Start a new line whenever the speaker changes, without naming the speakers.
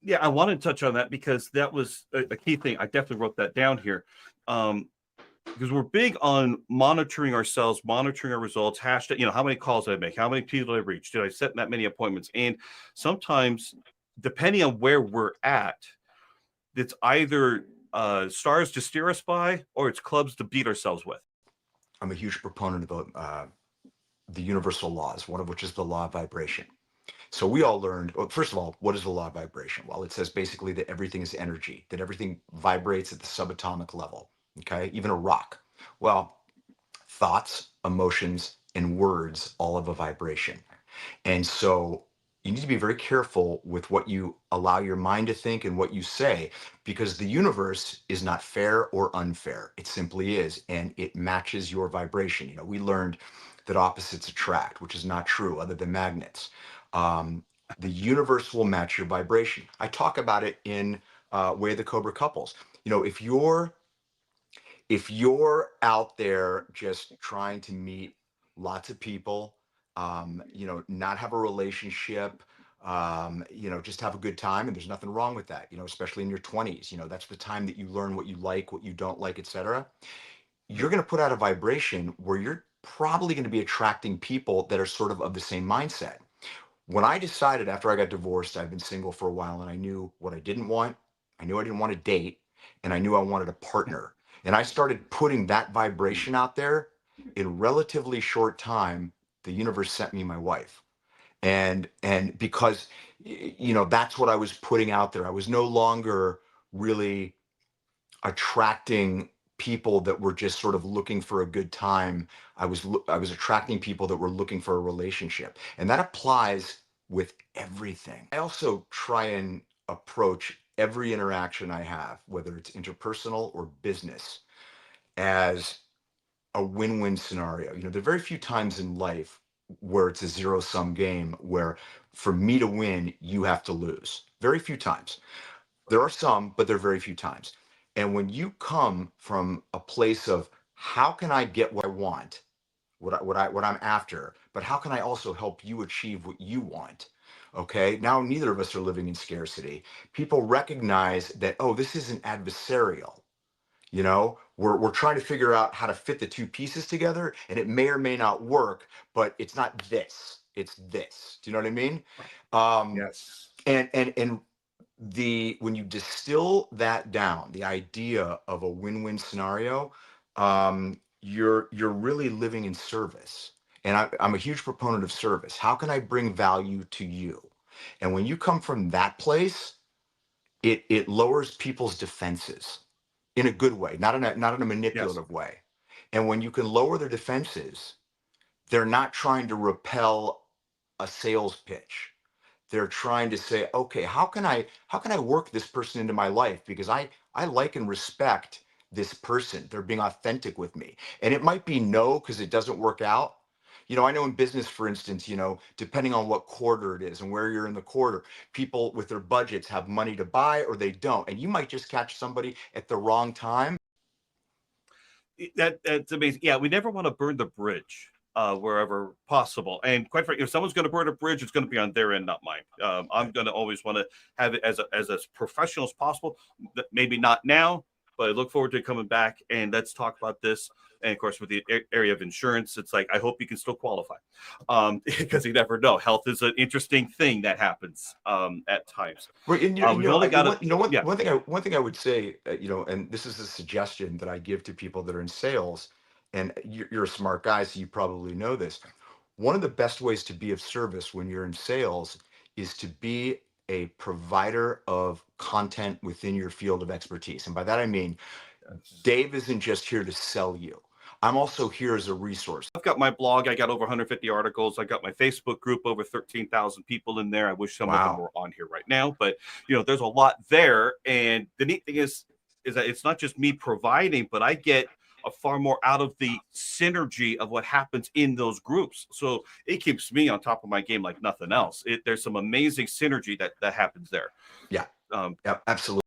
Yeah, I wanted to touch on that because that was a key thing. I definitely wrote that down here. Um, because we're big on monitoring ourselves, monitoring our results, hashtag, how many calls did I make? How many people did I reach? Did I set that many appointments? And sometimes, depending on where we're at, it's either stars to steer us by or it's clubs to beat ourselves with.
I'm a huge proponent of the universal laws, one of which is the law of vibration. So we all learned, well, first of all, what is the law of vibration? Well, it says basically that everything is energy, that everything vibrates at the subatomic level, okay? Even a rock. Well, thoughts, emotions, and words all have a vibration. And so you need to be very careful with what you allow your mind to think and what you say, because the universe is not fair or unfair. It simply is, and it matches your vibration. We learned that opposites attract, which is not true other than magnets. Um, the universe will match your vibration. I talk about it in Way of the Cobra Couples. If you're out there just trying to meet lots of people, not have a relationship, just have a good time, and there's nothing wrong with that, especially in your 20s, that's the time that you learn what you like, what you don't like, etc. You're going to put out a vibration where you're probably going to be attracting people that are sort of the same mindset. When I decided after I got divorced, I've been single for a while and I knew what I didn't want. I knew I didn't want to date and I knew I wanted a partner. And I started putting that vibration out there. In relatively short time, the universe sent me my wife. And because that's what I was putting out there. I was no longer really attracting people that were just sort of looking for a good time. I was attracting people that were looking for a relationship, and that applies with everything. I also try and approach every interaction I have, whether it's interpersonal or business, as a win-win scenario. There are very few times in life where it's a zero-sum game where for me to win, you have to lose. Very few times. There are some, but there are very few times. And when you come from a place of how can I get what I want, what I'm after, but how can I also help you achieve what you want? Okay, now neither of us are living in scarcity. People recognize that, oh, this isn't adversarial. We're trying to figure out how to fit the two pieces together, and it may or may not work, but it's not this, it's this. Do you know what I mean? Um,
Yes.
and the when you distill that down, the idea of a win-win scenario, you're really living in service. And I'm a huge proponent of service. How can I bring value to you? And when you come from that place, it lowers people's defenses in a good way, not in a
Yes.
manipulative way. And when you can lower their defenses, they're not trying to repel a sales pitch. They're trying to say, okay, how can I work this person into my life, because I like and respect this person. They're being authentic with me. And it might be no because it doesn't work out. I know in business, for instance, depending on what quarter it is and where you're in the quarter, people with their budgets have money to buy or they don't. And you might just catch somebody at the wrong time.
That's amazing. Yeah, we never want to burn the bridge wherever possible. And quite frankly, if someone's going to burn a bridge, it's going to be on their end, not mine. I'm
Right.
going to always want to have it as professional as possible. Maybe not now, but I look forward to coming back and let's talk about this. And of course, with the area of insurance, it's like I hope you can still qualify, because you never know. Health is an interesting thing that happens at times.
Right, and
We've only got a yeah.
one thing I would say, and this is a suggestion that I give to people that are in sales, and you're a smart guy, so you probably know this. One of the best ways to be of service when you're in sales is to be a provider of content within your field of expertise. And by that I mean, Dave isn't just here to sell you. I'm also here as a resource.
I've got my blog. I got over 150 articles. I got my Facebook group, over 13,000 people in there. I wish some of them
Wow.
were on here right now, but there's a lot there. And the neat thing is that it's not just me providing, but I get a far more out of the synergy of what happens in those groups. So it keeps me on top of my game like nothing else. There's some amazing synergy that happens there.
Yeah.
Um,
Yeah, absolutely.